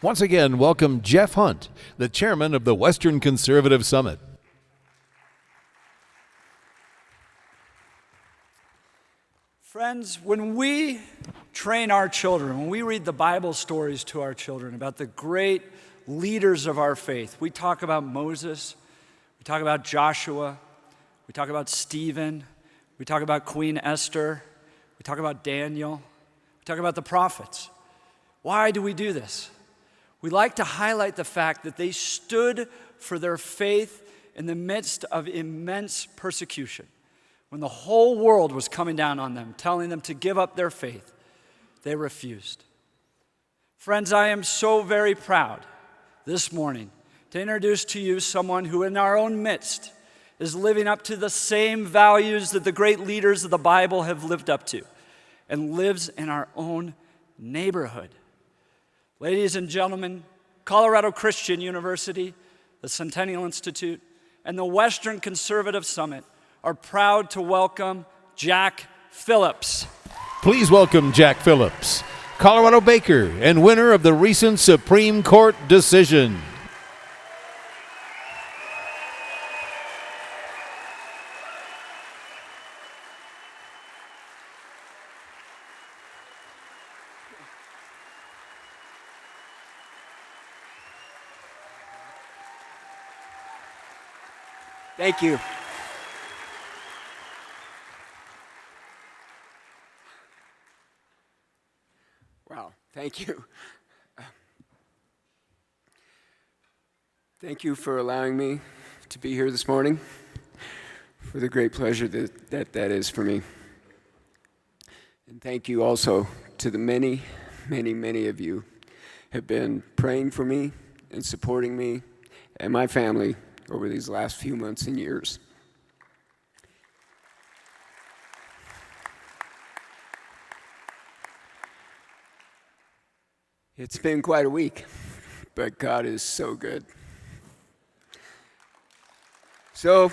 Once again, welcome Jeff Hunt, the chairman of the Western Conservative Summit. Friends, when we train our children, when we read the Bible stories to our children about the great leaders of our faith, we talk about Moses, we talk about Joshua, we talk about Stephen, we talk about Queen Esther, we talk about Daniel, we talk about the prophets. Why do we do this? We like to highlight the fact that they stood for their faith in the midst of immense persecution. When the whole world was coming down on them, telling them to give up their faith, they refused. Friends, I am so very proud this morning to introduce to you someone who in our own midst is living up to the same values that the great leaders of the Bible have lived up to and lives in our own neighborhood. Ladies and gentlemen, Colorado Christian University, the Centennial Institute, and the Western Conservative Summit are proud to welcome Jack Phillips. Please welcome Jack Phillips, Colorado baker and winner of the recent Supreme Court decision. Thank you. Wow, thank you. Thank you for allowing me to be here this morning, for the great pleasure that is for me. And thank you also to the many of you have been praying for me and supporting me and my family over these last few months and years. It's been quite a week, but God is so good. So,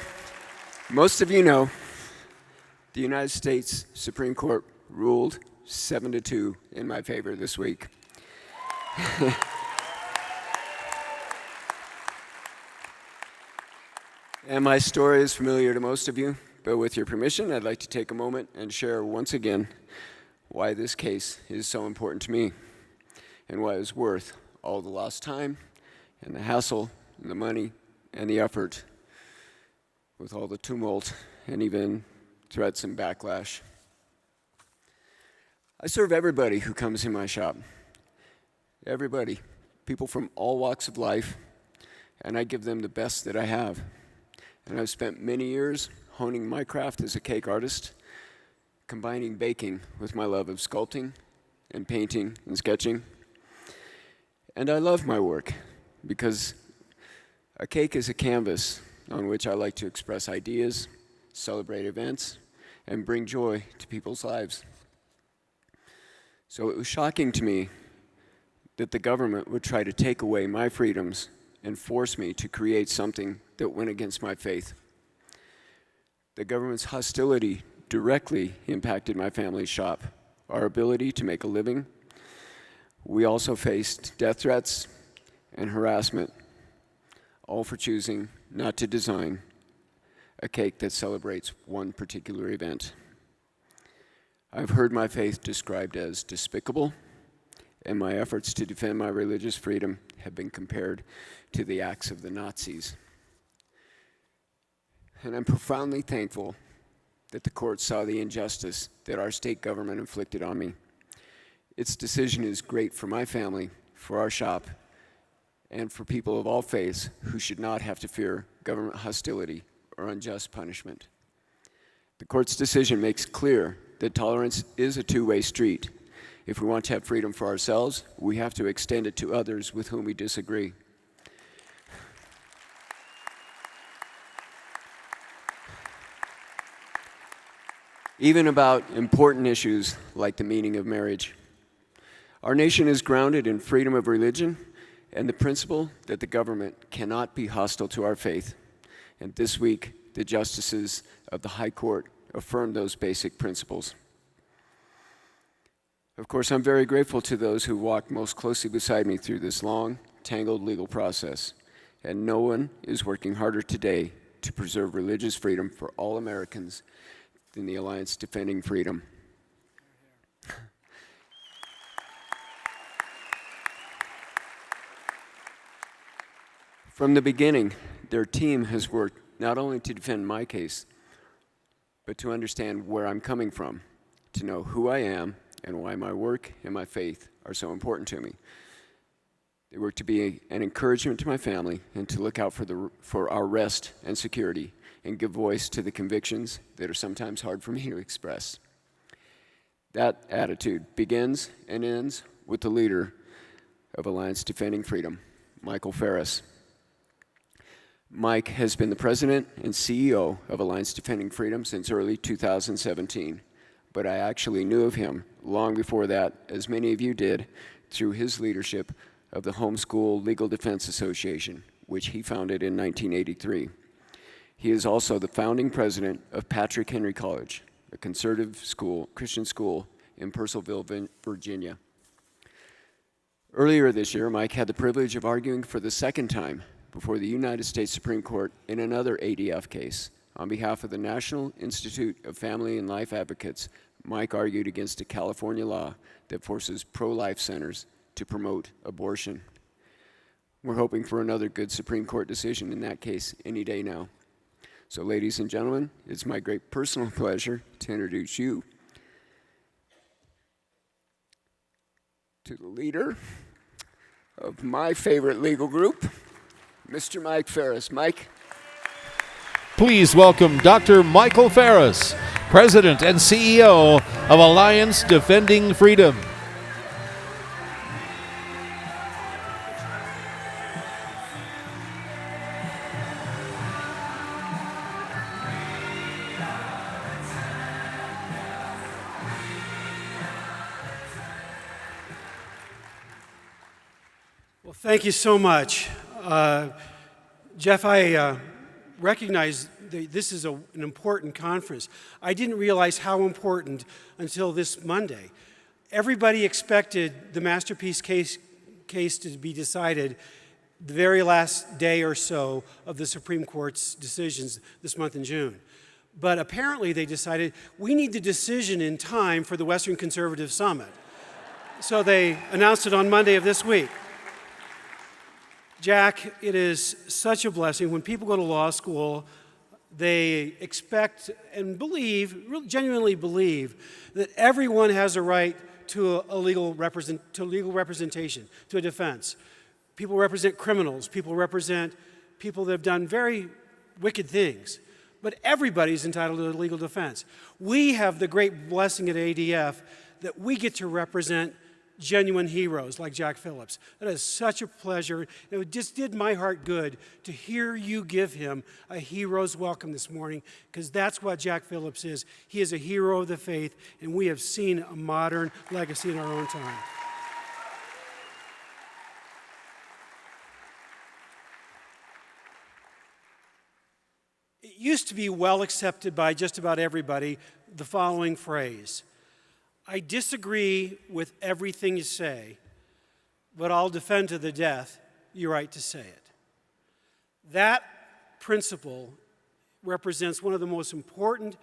most of you know, the United States Supreme Court ruled 7-2 in my favor this week. And my story is familiar to most of you, but with your permission, I'd like to take a moment and share once again why this case is so important to me and why it's worth all the lost time and the hassle and the money and the effort with all the tumult and even threats and backlash. I serve everybody who comes in my shop. Everybody, people from all walks of life, and I give them the best that I have. And I've spent many years honing my craft as a cake artist, combining baking with my love of sculpting and painting and sketching. And I love my work because a cake is a canvas on which I like to express ideas, celebrate events, and bring joy to people's lives. So it was shocking to me that the government would try to take away my freedoms and force me to create something that went against my faith. The government's hostility directly impacted my family's shop, our ability to make a living. We also faced death threats and harassment, all for choosing not to design a cake that celebrates one particular event. I've heard my faith described as despicable, and my efforts to defend my religious freedom have been compared to the acts of the Nazis. And I'm profoundly thankful that the court saw the injustice that our state government inflicted on me. Its decision is great for my family, for our shop, and for people of all faiths who should not have to fear government hostility or unjust punishment. The court's decision makes clear that tolerance is a two-way street. If we want to have freedom for ourselves, we have to extend it to others with whom we disagree. Even about important issues like the meaning of marriage. Our nation is grounded in freedom of religion and the principle that the government cannot be hostile to our faith. And this week, the justices of the High Court affirmed those basic principles. Of course, I'm very grateful to those who walked most closely beside me through this long, tangled legal process. And no one is working harder today to preserve religious freedom for all Americans than the Alliance Defending Freedom. From the beginning, their team has worked not only to defend my case, but to understand where I'm coming from, to know who I am and why my work and my faith are so important to me. They work to be an encouragement to my family and to look out for our rest and security and give voice to the convictions that are sometimes hard for me to express. That attitude begins and ends with the leader of Alliance Defending Freedom, Michael Farris. Mike has been the president and CEO of Alliance Defending Freedom since early 2017, but I actually knew of him long before that, as many of you did, through his leadership of the Homeschool Legal Defense Association, which he founded in 1983. He is also the founding president of Patrick Henry College, a conservative school, Christian school in Purcellville, Virginia. Earlier this year, Mike had the privilege of arguing for the second time before the United States Supreme Court in another ADF case. On behalf of the National Institute of Family and Life Advocates, Mike argued against a California law that forces pro-life centers to promote abortion. We're hoping for another good Supreme Court decision in that case any day now. So, ladies and gentlemen, it's my great personal pleasure to introduce you to the leader of my favorite legal group, Mr. Mike Farris. Mike. Please welcome Dr. Michael Farris, President and CEO of Alliance Defending Freedom. Well, thank you so much. Jeff, I recognize that this is an important conference. I didn't realize how important until this Monday. Everybody expected the Masterpiece case to be decided the very last day or so of the Supreme Court's decisions this month in June. But apparently they decided we need the decision in time for the Western Conservative Summit. So they announced it on Monday of this week. Jack, it is such a blessing. When people go to law school, they expect and believe, really genuinely believe, that everyone has a right to legal representation, to a defense. People represent criminals. People represent people that have done very wicked things. But everybody's entitled to a legal defense. We have the great blessing at ADF that we get to represent genuine heroes like Jack Phillips. That is such a pleasure. It just did my heart good to hear you give him a hero's welcome this morning, because that's what Jack Phillips is. He is a hero of the faith, and we have seen a modern legacy in our own time. It used to be well accepted by just about everybody, the following phrase: I disagree with everything you say, but I'll defend to the death your right to say it. That principle represents one of the most important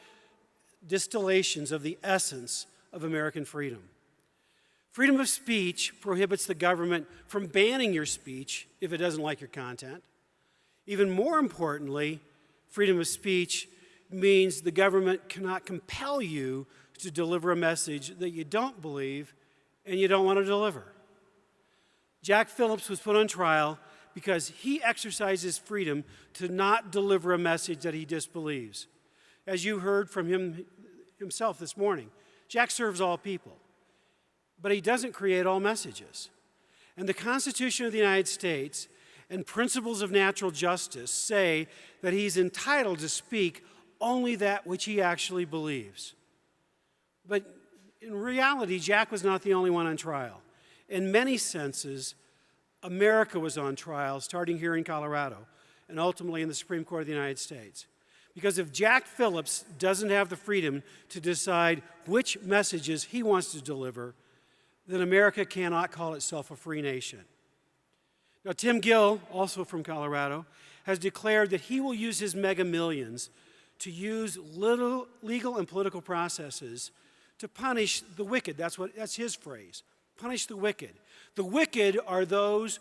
distillations of the essence of American freedom. Freedom of speech prohibits the government from banning your speech if it doesn't like your content. Even more importantly, freedom of speech means the government cannot compel you to deliver a message that you don't believe and you don't want to deliver. Jack Phillips was put on trial because he exercises freedom to not deliver a message that he disbelieves. As you heard from himself this morning, Jack serves all people, but he doesn't create all messages. And the Constitution of the United States and principles of natural justice say that he's entitled to speak only that which he actually believes. But in reality, Jack was not the only one on trial. In many senses, America was on trial, starting here in Colorado, and ultimately in the Supreme Court of the United States. Because if Jack Phillips doesn't have the freedom to decide which messages he wants to deliver, then America cannot call itself a free nation. Now, Tim Gill, also from Colorado, has declared that he will use his mega millions to use little legal and political processes to punish the wicked. That's his phrase. Punish the wicked. The wicked are those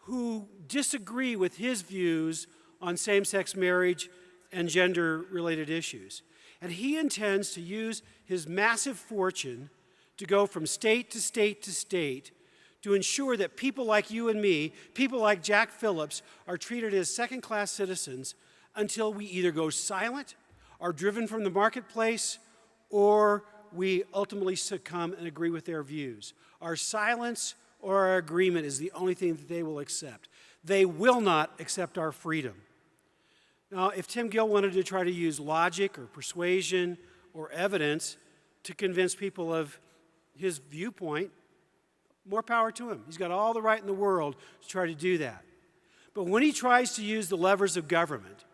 who disagree with his views on same-sex marriage and gender-related issues. And he intends to use his massive fortune to go from state to state to state to ensure that people like you and me, people like Jack Phillips, are treated as second-class citizens until we either go silent, are driven from the marketplace, or we ultimately succumb and agree with their views. Our silence or our agreement is the only thing that they will accept. They will not accept our freedom. Now, if Tim Gill wanted to try to use logic or persuasion or evidence to convince people of his viewpoint, more power to him. He's got all the right in the world to try to do that. But when he tries to use the levers of government,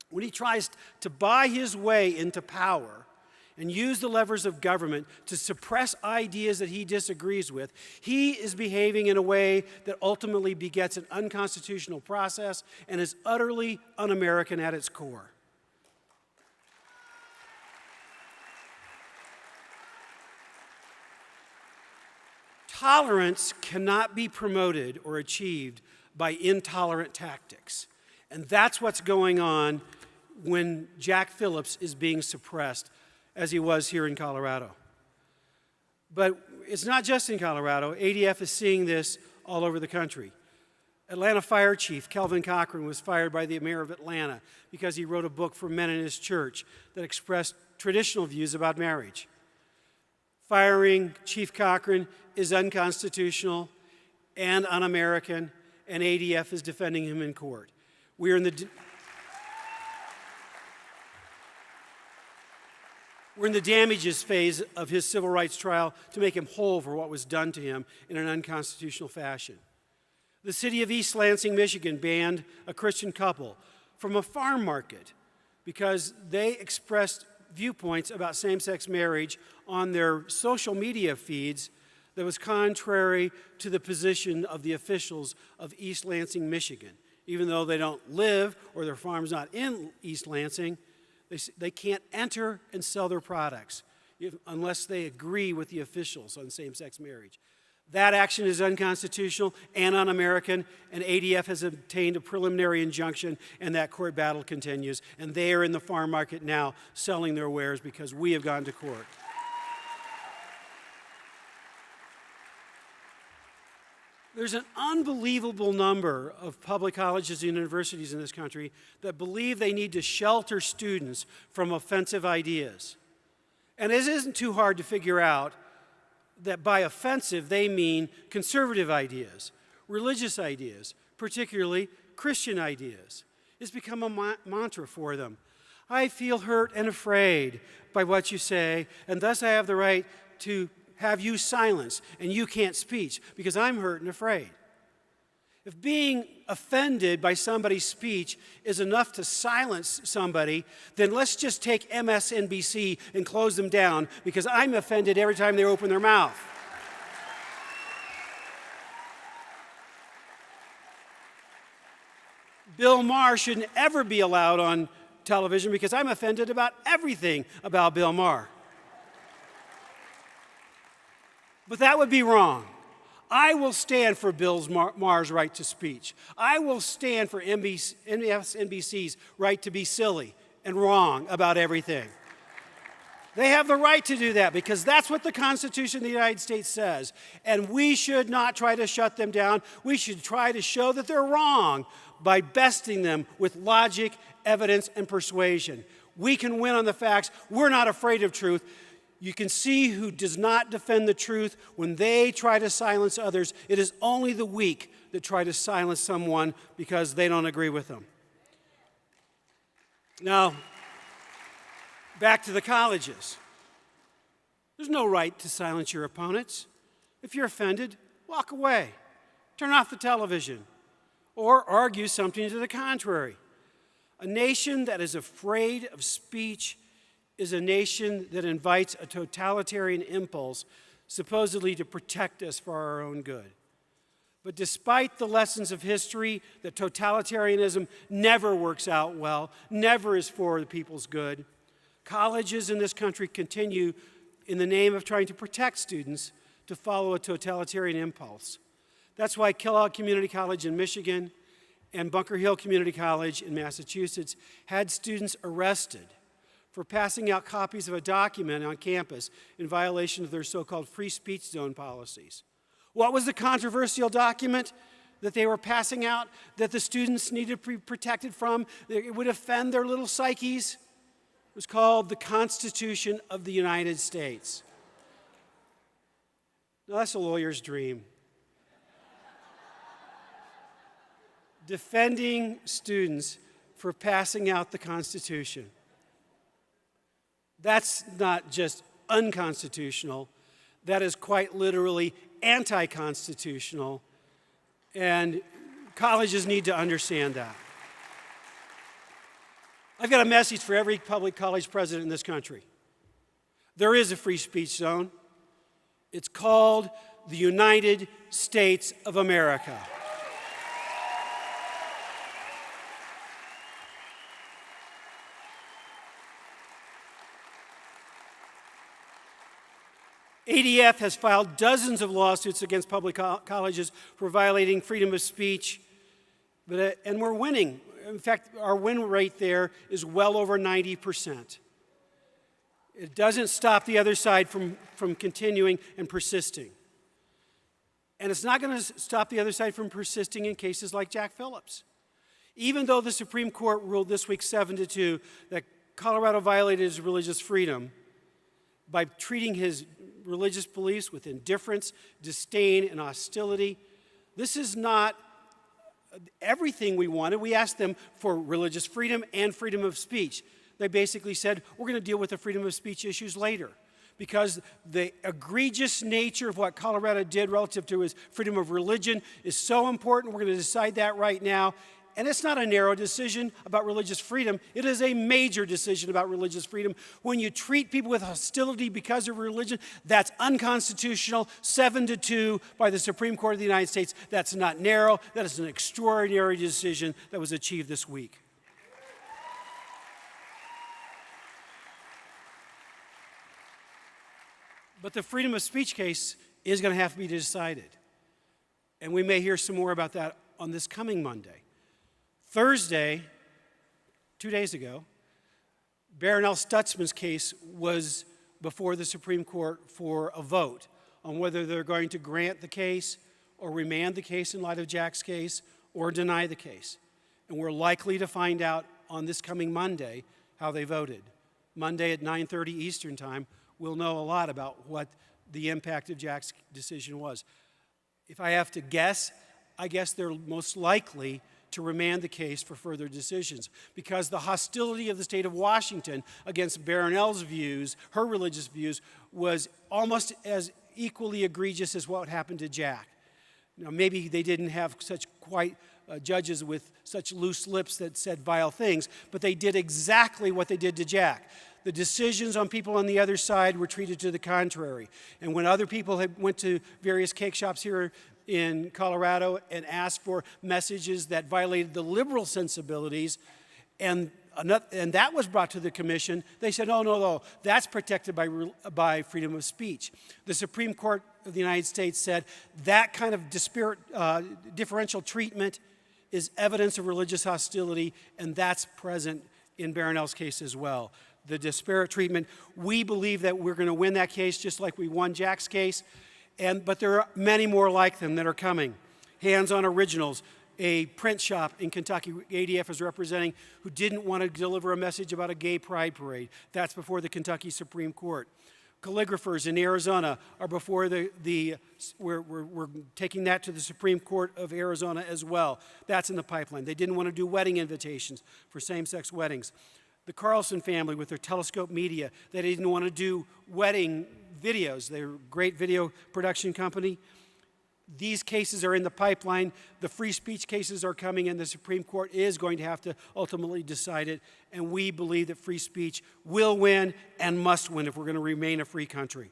when he tries to buy his way into power and use the levers of government to suppress ideas that he disagrees with, he is behaving in a way that ultimately begets an unconstitutional process and is utterly un-American at its core. Tolerance cannot be promoted or achieved by intolerant tactics. And that's what's going on when Jack Phillips is being suppressed, as he was here in Colorado. But it's not just in Colorado. ADF is seeing this all over the country. Atlanta Fire Chief Kelvin Cochran was fired by the mayor of Atlanta because he wrote a book for men in his church that expressed traditional views about marriage. Firing Chief Cochran is unconstitutional and un-American, and ADF is defending him in court. We're in the damages phase of his civil rights trial to make him whole for what was done to him in an unconstitutional fashion. The city of East Lansing, Michigan banned a Christian couple from a farm market because they expressed viewpoints about same-sex marriage on their social media feeds that was contrary to the position of the officials of East Lansing, Michigan. Even though they don't live or their farm's not in East Lansing, they can't enter and sell their products unless they agree with the officials on same-sex marriage. That action is unconstitutional and un-American, and ADF has obtained a preliminary injunction, and that court battle continues. And they are in the farm market now selling their wares because we have gone to court. There's an unbelievable number of public colleges and universities in this country that believe they need to shelter students from offensive ideas. And it isn't too hard to figure out that by offensive they mean conservative ideas, religious ideas, particularly Christian ideas. It's become a mantra for them. I feel hurt and afraid by what you say, and thus I have the right to have you silenced, and you can't speak because I'm hurt and afraid. If being offended by somebody's speech is enough to silence somebody, then let's just take MSNBC and close them down because I'm offended every time they open their mouth. Bill Maher shouldn't ever be allowed on television because I'm offended about everything about Bill Maher. But that would be wrong. I will stand for Bill Maher's right to speech. I will stand for MSNBC's right to be silly and wrong about everything. They have the right to do that because that's what the Constitution of the United States says. And we should not try to shut them down. We should try to show that they're wrong by besting them with logic, evidence, and persuasion. We can win on the facts. We're not afraid of truth. You can see who does not defend the truth when they try to silence others. It is only the weak that try to silence someone because they don't agree with them. Now, back to the colleges. There's no right to silence your opponents. If you're offended, walk away. Turn off the television or argue something to the contrary. A nation that is afraid of speech is a nation that invites a totalitarian impulse supposedly to protect us for our own good. But despite the lessons of history that totalitarianism never works out well, never is for the people's good, colleges in this country continue, in the name of trying to protect students, to follow a totalitarian impulse. That's why Kellogg Community College in Michigan and Bunker Hill Community College in Massachusetts had students arrested for passing out copies of a document on campus in violation of their so-called free speech zone policies. What was the controversial document that they were passing out that the students needed to be protected from? It would offend their little psyches. It was called the Constitution of the United States. Now, that's a lawyer's dream. Defending students for passing out the Constitution. That's not just unconstitutional, that is quite literally anti-constitutional, and colleges need to understand that. I've got a message for every public college president in this country. There is a free speech zone. It's called the United States of America. ADF has filed dozens of lawsuits against public colleges for violating freedom of speech, and we're winning. In fact, our win rate there is well over 90%. It doesn't stop the other side from continuing and persisting. And it's not going to stop the other side from persisting in cases like Jack Phillips. Even though the Supreme Court ruled this week 7-2 that Colorado violated his religious freedom by treating his religious beliefs with indifference, disdain, and hostility. This is not everything we wanted. We asked them for religious freedom and freedom of speech. They basically said, we're going to deal with the freedom of speech issues later, because the egregious nature of what Colorado did relative to his freedom of religion is so important. We're going to decide that right now. And it's not a narrow decision about religious freedom. It is a major decision about religious freedom. When you treat people with hostility because of religion, that's unconstitutional, 7-2 by the Supreme Court of the United States. That's not narrow. That is an extraordinary decision that was achieved this week. But the freedom of speech case is going to have to be decided. And we may hear some more about that on this coming Monday. Thursday, 2 days ago, Barronelle Stutzman's case was before the Supreme Court for a vote on whether they're going to grant the case or remand the case in light of Jack's case or deny the case. And we're likely to find out on this coming Monday how they voted. Monday at 9:30 Eastern Time, we'll know a lot about what the impact of Jack's decision was. If I have to guess, I guess they're most likely to remand the case for further decisions, because the hostility of the state of Washington against Barronelle's views, her religious views, was almost as equally egregious as what happened to Jack. Now, maybe they didn't have such judges with such loose lips that said vile things, but they did exactly what they did to Jack. The decisions on people on the other side were treated to the contrary. And when other people went to various cake shops here in Colorado and asked for messages that violated the liberal sensibilities, and that was brought to the commission, they said, oh, no, that's protected by freedom of speech. The Supreme Court of the United States said that kind of differential treatment is evidence of religious hostility, and that's present in Barronelle's case as well. The disparate treatment, we believe that we're going to win that case just like we won Jack's case, but there are many more like them that are coming. Hands on Originals, a print shop in Kentucky ADF is representing, who didn't want to deliver a message about a gay pride parade. That's before the Kentucky Supreme Court. Calligraphers in Arizona are before we're taking that to the Supreme Court of Arizona as well. That's in the pipeline. They didn't want to do wedding invitations for same-sex weddings. The Carlson family with their Telescope Media, they didn't want to do wedding videos. They're a great video production company. These cases are in the pipeline. The free speech cases are coming, and the Supreme Court is going to have to ultimately decide it. And we believe that free speech will win and must win if we're going to remain a free country.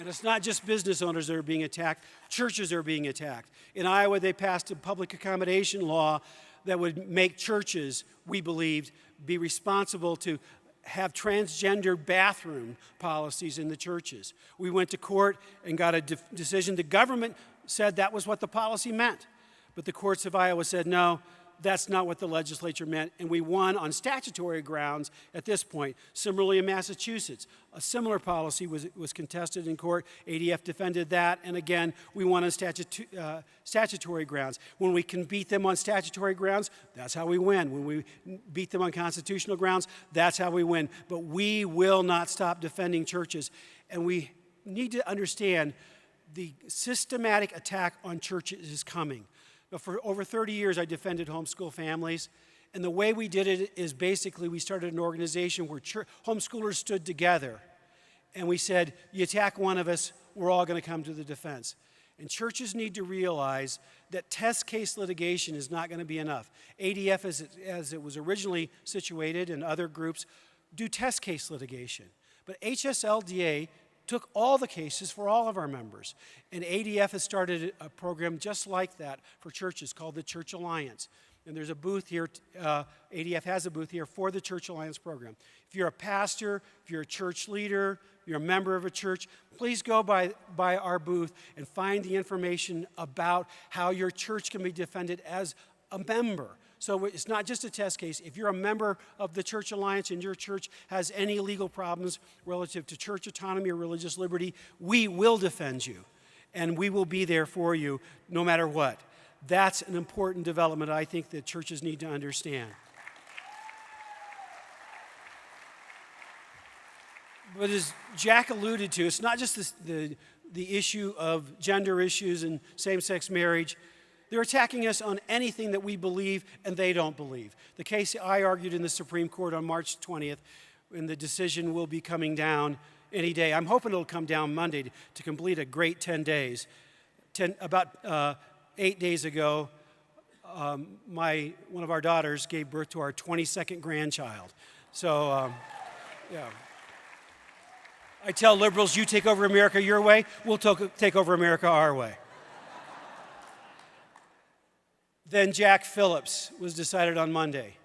And it's not just business owners that are being attacked, churches are being attacked. In Iowa, they passed a public accommodation law that would make churches, we believed, be responsible to have transgender bathroom policies in the churches. We went to court and got a decision. The government said that was what the policy meant. But the courts of Iowa said, no, that's not what the legislature meant. And we won on statutory grounds at this point. Similarly, in Massachusetts, a similar policy was contested in court. ADF defended that. And again, we won on statutory grounds. When we can beat them on statutory grounds, that's how we win. When we beat them on constitutional grounds, that's how we win. But we will not stop defending churches. And we need to understand the systematic attack on churches is coming. But for over 30 years, I defended homeschool families. And the way we did it is basically we started an organization where homeschoolers stood together. And we said, you attack one of us, we're all going to come to the defense. And churches need to realize that test case litigation is not going to be enough. ADF, as it was originally situated, and other groups do test case litigation. But HSLDA took all the cases for all of our members. And ADF has started a program just like that for churches called the Church Alliance. And there's a booth here, ADF has a booth here for the Church Alliance program. If you're a pastor, if you're a church leader, you're a member of a church, please go by our booth and find the information about how your church can be defended as a member. So it's not just a test case. If you're a member of the Church Alliance and your church has any legal problems relative to church autonomy or religious liberty, we will defend you. And we will be there for you no matter what. That's an important development I think that churches need to understand. But as Jack alluded to, it's not just the issue of gender issues and same-sex marriage. They're attacking us on anything that we believe and they don't believe. The case I argued in the Supreme Court on March 20th, and the decision will be coming down any day. I'm hoping it'll come down Monday to complete a great 10 days. About 8 days ago, one of our daughters gave birth to our 22nd grandchild. So, yeah. I tell liberals, you take over America your way, we'll take over America our way. Then Jack Phillips was decided on Monday.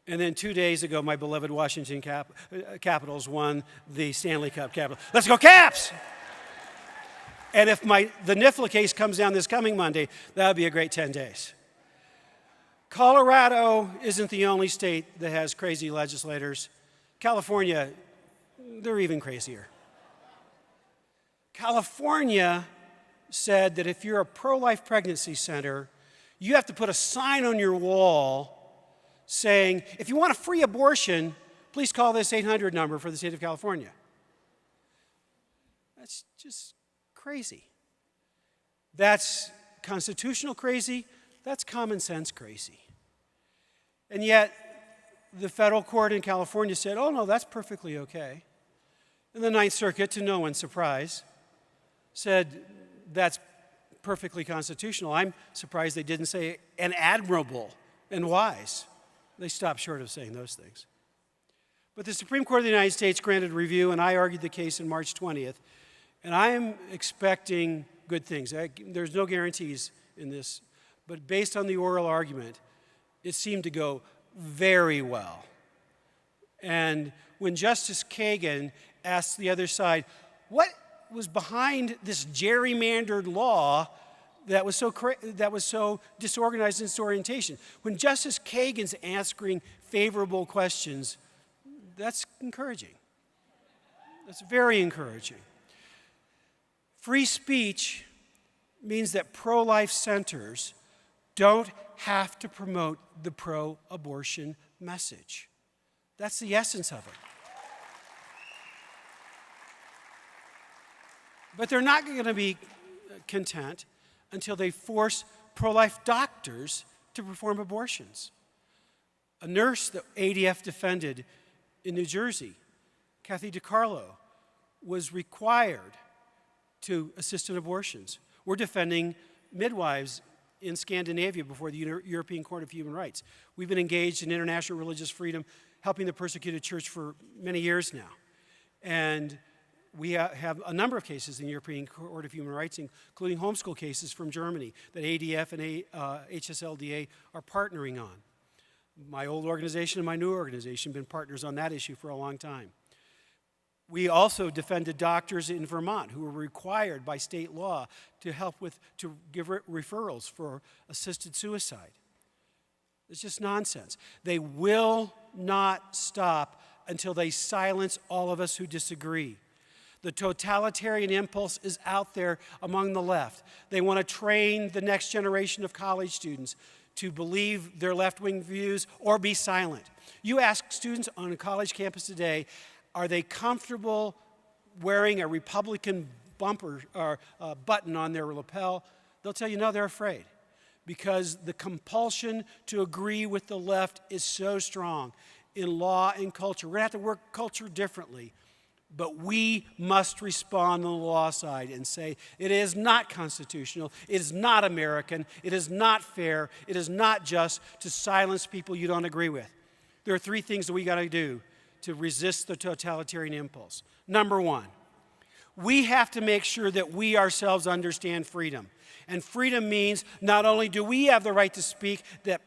And then 2 days ago, my beloved Washington Capitals won the Stanley Cup Capital. Let's go Caps! And if the NIFLA case comes down this coming Monday, that would be a great 10 days. Colorado isn't the only state that has crazy legislators. California, they're even crazier. California said that if you're a pro-life pregnancy center, you have to put a sign on your wall saying, if you want a free abortion, please call this 800 number for the state of California. That's just crazy. That's constitutional crazy. That's common sense crazy. And yet, the federal court in California said, oh no, that's perfectly okay. And the Ninth Circuit, to no one's surprise, said that's perfectly constitutional. I'm surprised they didn't say and admirable and wise. They stopped short of saying those things. But the Supreme Court of the United States granted review, and I argued the case on March 20th. And I am expecting good things. There's no guarantees in this, but based on the oral argument, it seemed to go very well. And when Justice Kagan asked the other side, what was behind this gerrymandered law that was so disorganized in its orientation? When Justice Kagan's answering favorable questions, that's encouraging. That's very encouraging. Free speech means that pro-life centers don't have to promote the pro-abortion message. That's the essence of it. But they're not going to be content until they force pro-life doctors to perform abortions. A nurse that ADF defended in New Jersey, Kathy DiCarlo, was required to assist in abortions. We're defending midwives in Scandinavia before the European Court of Human Rights. We've been engaged in international religious freedom, helping the persecuted church for many years now. And We have a number of cases in the European Court of Human Rights, including homeschool cases from Germany that ADF and HSLDA are partnering on. My old organization and my new organization have been partners on that issue for a long time. We also defended doctors in Vermont who were required by state law to give referrals for assisted suicide. It's just nonsense. They will not stop until they silence all of us who disagree. The totalitarian impulse is out there among the left. They want to train the next generation of college students to believe their left-wing views or be silent. You ask students on a college campus today, are they comfortable wearing a Republican bumper or button on their lapel? They'll tell you no, they're afraid, because the compulsion to agree with the left is so strong in law and culture. We're going to have to work culture differently, but we must respond on the law side and say it is not constitutional, it is not American, it is not fair, it is not just to silence people you don't agree with. There are three things that we got to do to resist the totalitarian impulse. Number one, we have to make sure that we ourselves understand freedom. And freedom means not only do we have the right to speak,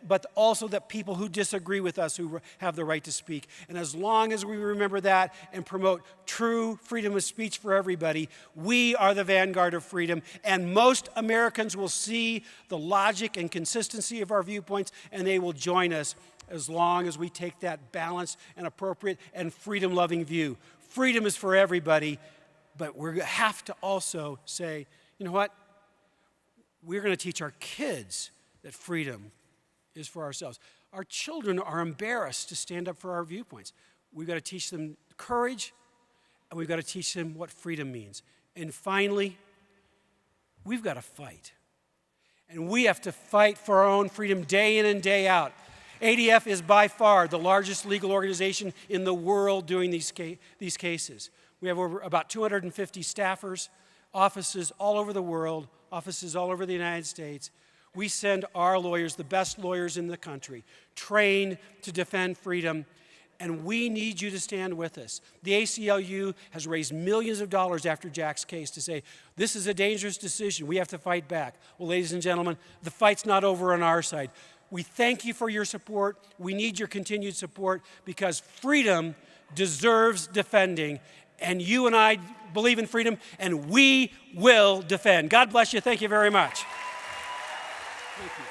but also that people who disagree with us who have the right to speak. And as long as we remember that and promote true freedom of speech for everybody, we are the vanguard of freedom. And most Americans will see the logic and consistency of our viewpoints, and they will join us as long as we take that balanced and appropriate and freedom-loving view. Freedom is for everybody, but we have to also say, you know what? We're going to teach our kids that freedom is for ourselves. Our children are embarrassed to stand up for our viewpoints. We've got to teach them courage, and we've got to teach them what freedom means. And finally, we've got to fight. And we have to fight for our own freedom day in and day out. ADF is by far the largest legal organization in the world doing these cases. We have about 250 staffers, offices all over the world, offices all over the United States. We send our lawyers, the best lawyers in the country, trained to defend freedom, and we need you to stand with us. The ACLU has raised millions of dollars after Jack's case to say, this is a dangerous decision, we have to fight back. Well, ladies and gentlemen, the fight's not over on our side. We thank you for your support. We need your continued support, because freedom deserves defending. And you and I believe in freedom, and we will defend. God bless you. Thank you very much. Thank you.